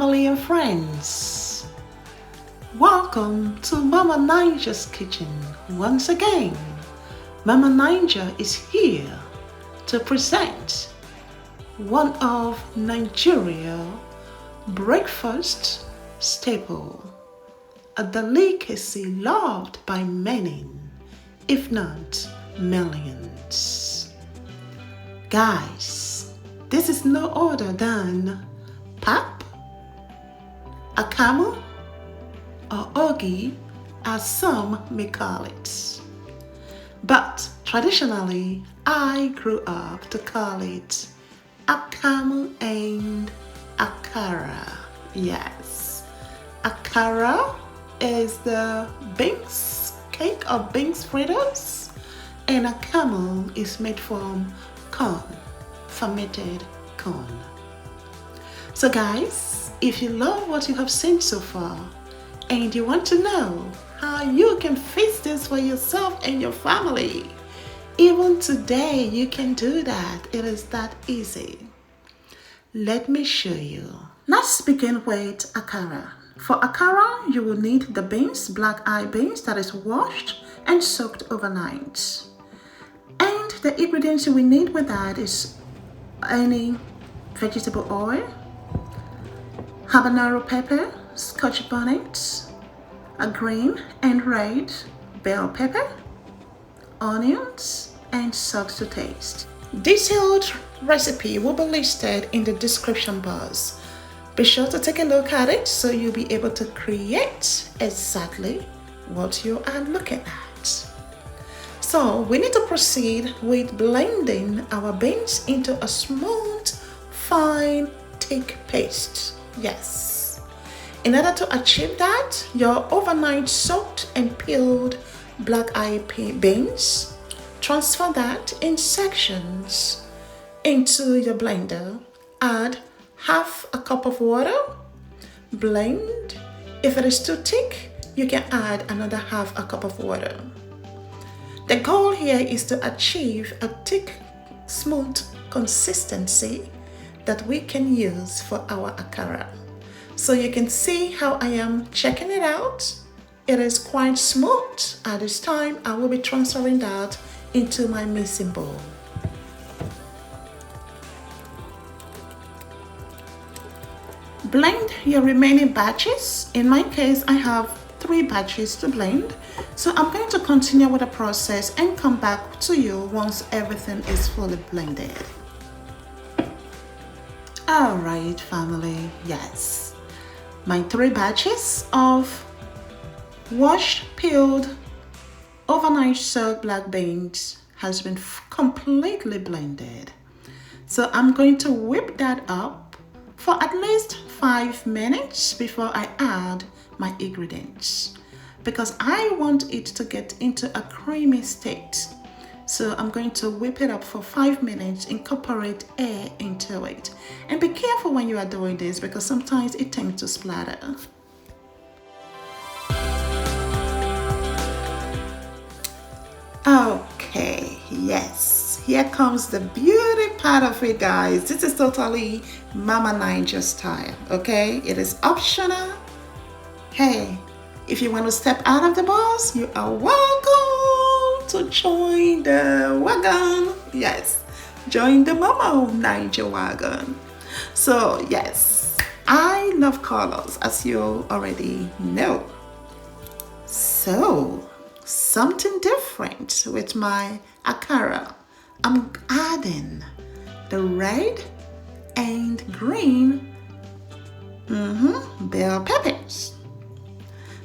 family and friends. Welcome to Mama Niger's kitchen once again. Mama Niger is here to present one of Nigeria's breakfast staple, a delicacy loved by many, if not millions. Guys, this is no other than pap, akamu, or ogi as some may call it. But traditionally, I grew up to call it akamu and akara. Yes, akara is the beans cake or beans fritters, and akamu is made from corn, fermented corn. So guys, if you love what you have seen so far and you want to know how you can fix this for yourself and your family, even today you can do that. It is that easy. Let me show you. Let's begin with akara. For akara, you will need the beans, black eye beans that is washed and soaked overnight. And the ingredients you will need with that is any vegetable oil, habanero pepper, Scotch bonnet, a green and red bell pepper, onions, and salt to taste. Detailed recipe will be listed in the description box. Be sure to take a look at it so you'll be able to create exactly what you are looking at. So we need to proceed with blending our beans into a smooth, fine, thick paste. Yes. In order to achieve that, your overnight soaked and peeled black eyed beans, transfer that in sections into your blender. Add half a cup of water, blend. If it is too thick, you can add another half a cup of water. The goal here is to achieve a thick, smooth consistency that we can use for our akara. So you can see how I am checking it out. It is quite smooth. At this time, I will be transferring that into my mixing bowl. Blend your remaining batches. In my case, I have 3 batches to blend. So I'm going to continue with the process and come back to you once everything is fully blended. All right, family, yes. My 3 batches of washed, peeled, overnight soaked black beans has been completely blended. So I'm going to whip that up for at least 5 minutes before I add my ingredients, because I want it to get into a creamy state. So I'm going to whip it up for 5 minutes, incorporate air into it. And be careful when you are doing this because sometimes it tends to splatter. Okay, yes, here comes the beauty part of it, guys. This is totally Mama Niger style, okay? It is optional. Hey, if you want to step out of the box, you are welcome to join the wagon. Yes, join the Mama Niger wagon. So yes, I love colors, as you already know. So something different with my akara. I'm adding the red and green bell peppers.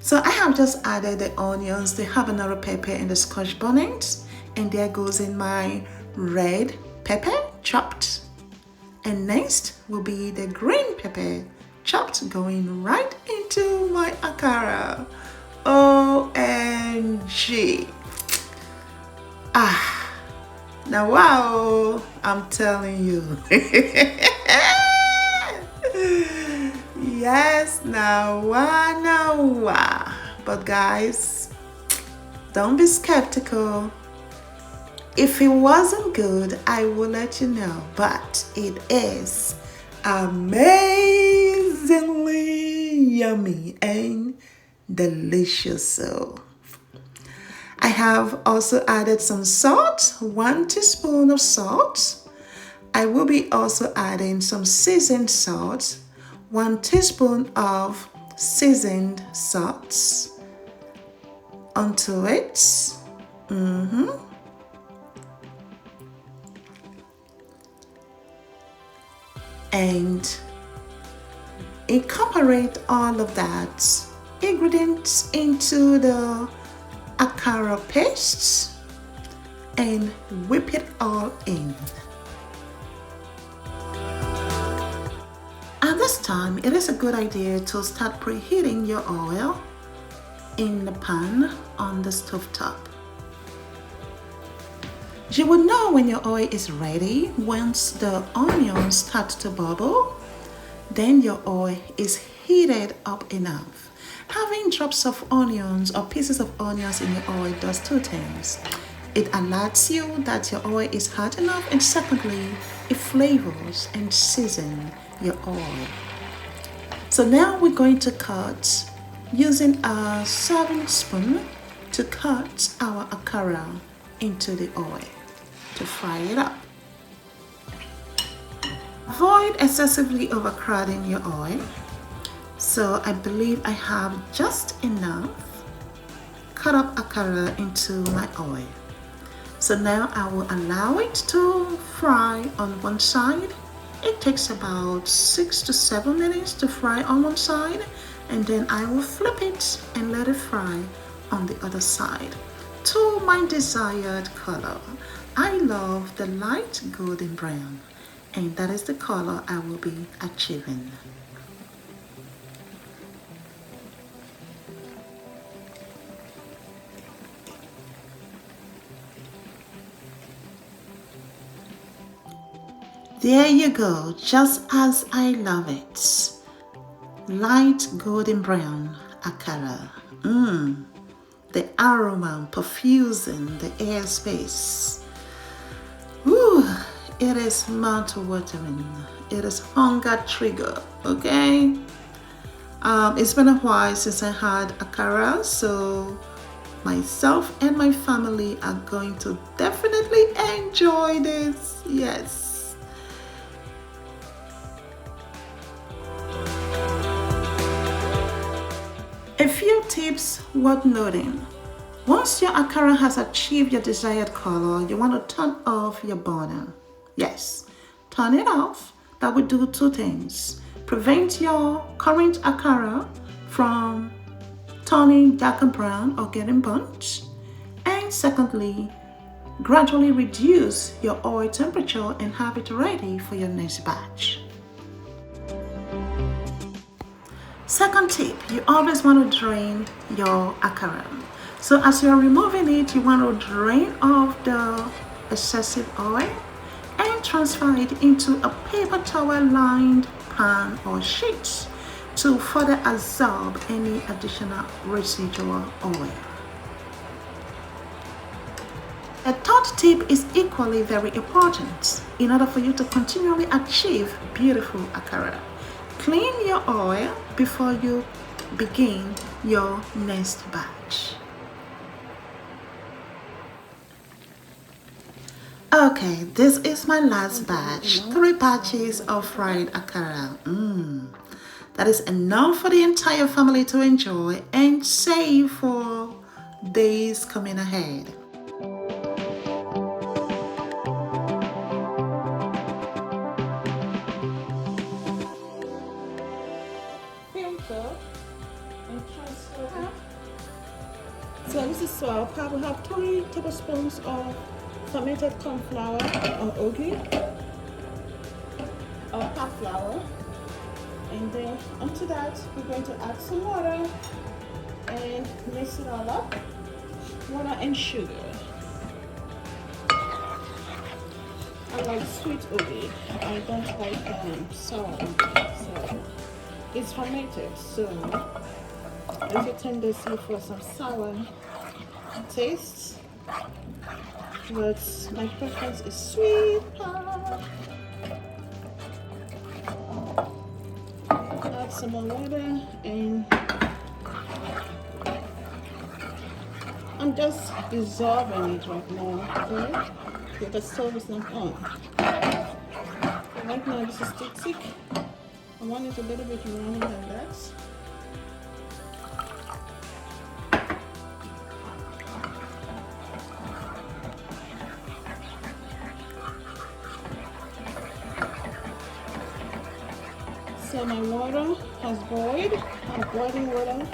So I have just added the onions, the habanero pepper, and the Scotch bonnet, and there goes in my red pepper chopped. And next will be the green pepper chopped, going right into my akara. OMG. Now wow, I'm telling you. Yes, now wow. But guys, don't be skeptical. If it wasn't good, I will let you know, but it is amazing. surprisingly yummy and delicious. So I have also added some salt, 1 teaspoon of salt. I will be also adding some seasoned salt, 1 teaspoon of seasoned salt onto it. And incorporate all of that ingredients into the Akara paste and whip it all in. At this time, it is a good idea to start preheating your oil in the pan on the stove top. You will know when your oil is ready once the onions start to bubble. Then your oil is heated up enough. Having drops of onions or pieces of onions in your oil does 2 things. It alerts you that your oil is hot enough, and secondly, it flavors and seasons your oil. So now we're going to cut using a serving spoon to cut our akara into the oil to fry it up. Avoid excessively overcrowding your oil. So I believe I have just enough cut up akara into my oil. So now I will allow it to fry on one side. It takes about 6 to 7 minutes to fry on one side, and then I will flip it and let it fry on the other side to my desired color. I love the light golden brown, and that is the color I will be achieving. There you go, just as I love it. Light golden brown akara. The aroma perfusing the airspace. Ooh, it is mouth-watering. It is hunger trigger, okay? It's been a while since I had akara, so myself and my family are going to definitely enjoy this. Yes. A few tips worth noting. Once your akara has achieved your desired color, you want to turn off your burner. Yes, turn it off. That will do 2 things. Prevent your current akara from turning darker brown or getting burnt. And secondly, gradually reduce your oil temperature and have it ready for your next batch. Second tip, you always want to drain your akara. So as you're removing it, you want to drain off the excessive oil and transfer it into a paper towel lined pan or sheet to further absorb any additional residual oil. A third tip is equally very important in order for you to continually achieve beautiful akara. Clean your oil before you begin your next batch. Okay, this is my last batch. 3 batches of fried akara. That is enough for the entire family to enjoy and save for days coming ahead. So this is swap. I will have 3 tablespoons of fermented corn flour or ogi or half flour, and then onto that we're going to add some water and mix it all up. Water and sugar. I like sweet ogi. I don't like sour. So it's fermented, so there's a tendency for some sour taste, but my preference is sweet. Add some more water, and I'm just dissolving it right now, okay? Because the stove is not on. So right now this is still thick. I want it a little bit runny like that. So my water has boiled. I'm boiling water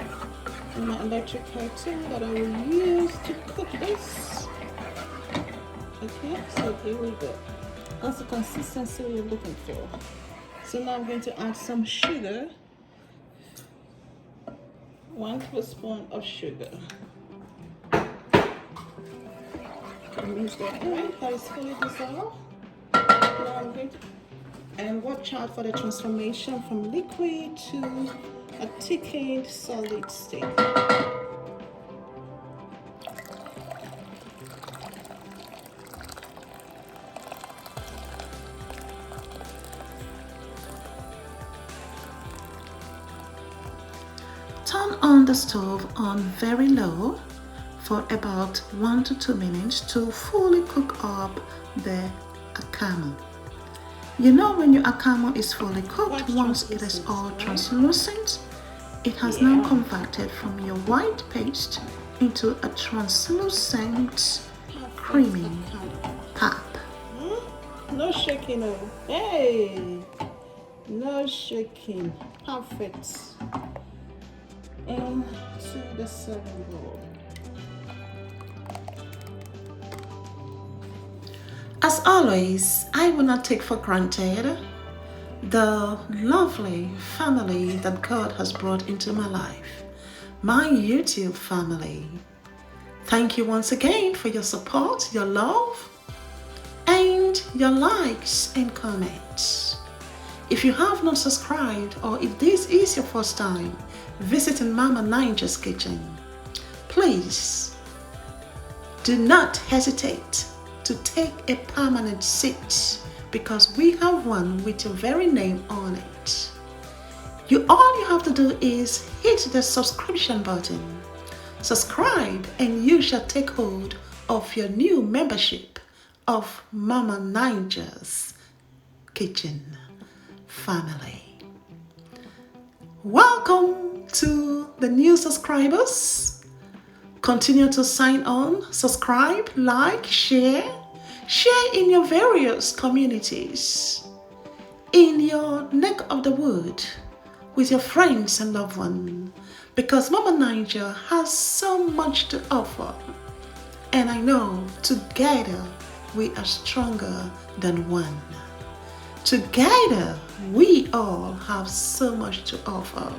in my electric kettle that I will use to cook this. Okay, so here we go. That's the consistency we're looking for. So now I'm going to add some sugar. 1 tablespoon of sugar. Mix that in. That is fully dissolved. Now I'm going to, and watch out for the transformation from liquid to a thickened solid state. Turn on the stove on very low for about 1 to 2 minutes to fully cook up the akamu. You know when your akamu is fully cooked, once it is all translucent, it has now converted from your white paste into a translucent creamy pap. No shaking, oh. Hey! No shaking. Perfect. Into the serving bowl. As always, I will not take for granted the lovely family that God has brought into my life, my YouTube family. Thank you once again for your support, your love, and your likes and comments. If you have not subscribed, or if this is your first time visiting Mama Ninja's kitchen, please do not hesitate to take a permanent seat, because we have one with your very name on it. All you have to do is hit the subscription button, subscribe, and you shall take hold of your new membership of Mama Ninja's kitchen family. Welcome to the new subscribers. Continue to sign on, subscribe, like, share in your various communities, in your neck of the wood, with your friends and loved ones, because Mama Ninja has so much to offer. And I know together we are stronger than one. Together we all have so much to offer.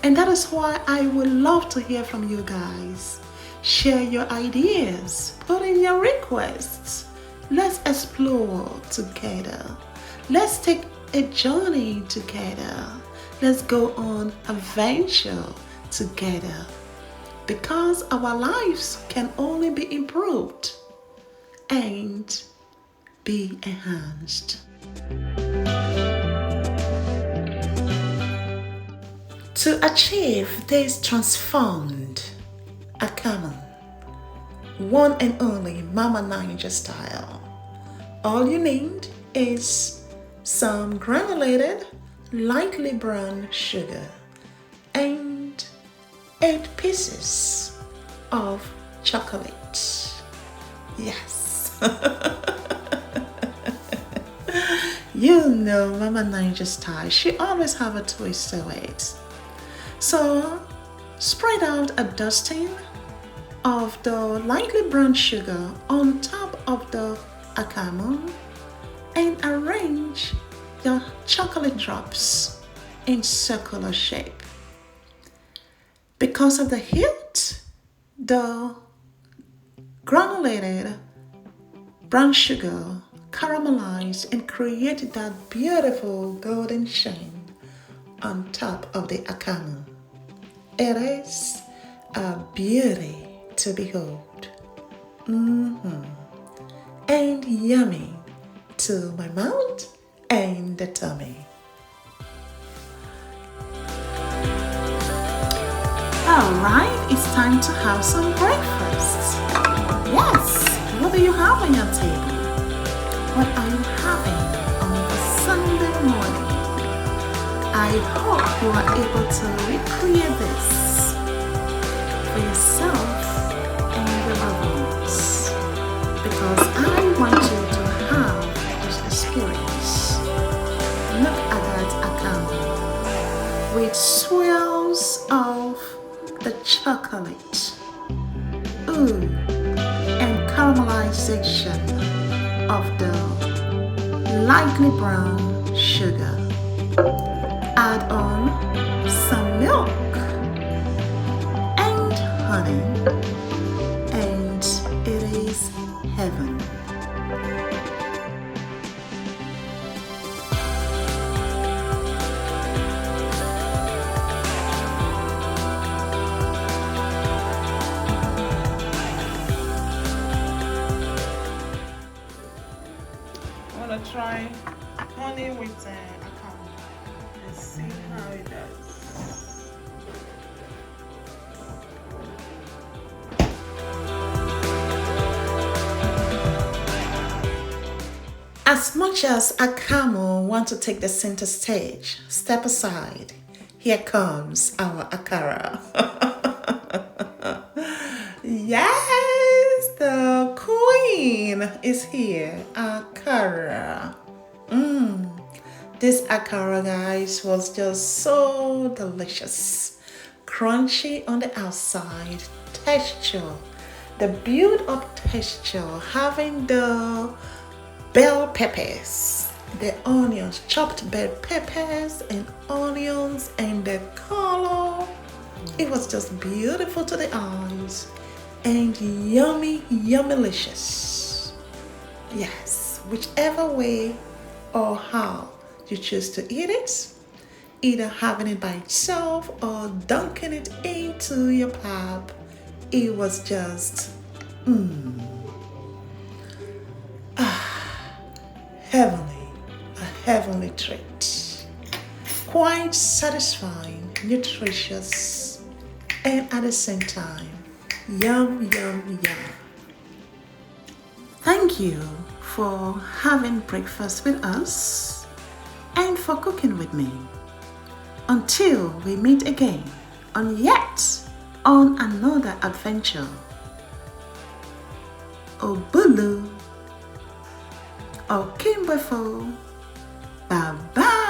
And that is why I would love to hear from you guys. Share your ideas, put in your requests. Let's explore together. Let's take a journey together. Let's go on an adventure together. Because our lives can only be improved and be enhanced. To achieve this transformed akamu, one and only Mama Ninja style, all you need is some granulated, lightly brown sugar and 8 pieces of chocolate. Yes. You know Mama Ninja style, she always have a twist to it. So spread out a dusting of the lightly brown sugar on top of the akamu and arrange your chocolate drops in circular shape. Because of the heat, the granulated brown sugar caramelized and created that beautiful golden shine on top of the akamu. It is a beauty to behold. And yummy to my mouth and the tummy. Alright, it's time to have some breakfast. Yes, what do you have on your table? What are you having on the Sunday morning? I hope you are able to recreate this for yourself and your loved ones, because I want you to have this experience. Look at that Akamu with swirls of the chocolate, and caramelization of the lightly brown sugar. Add on some milk and honey, and it is heaven. I'm gonna try honey with Akamu. Let's see how it does. As much as Akamu wants to take the center stage, step aside. Here comes our Akara. Yes, the queen is here, Akara. This Akara, guys, was just so delicious. Crunchy on the outside, texture, the build-up texture, having the bell peppers, the onions, chopped bell peppers and onions, and the color. It was just beautiful to the eyes and yummy, yummylicious. Yes, whichever way or how you choose to eat it, either having it by itself or dunking it into your pap, it was just heavenly, a heavenly treat. Quite satisfying, nutritious, and at the same time, yum, yum, yum. Thank you for having breakfast with us and for cooking with me. Until we meet again on another adventure. Obulu. Okimbefo. Bye bye.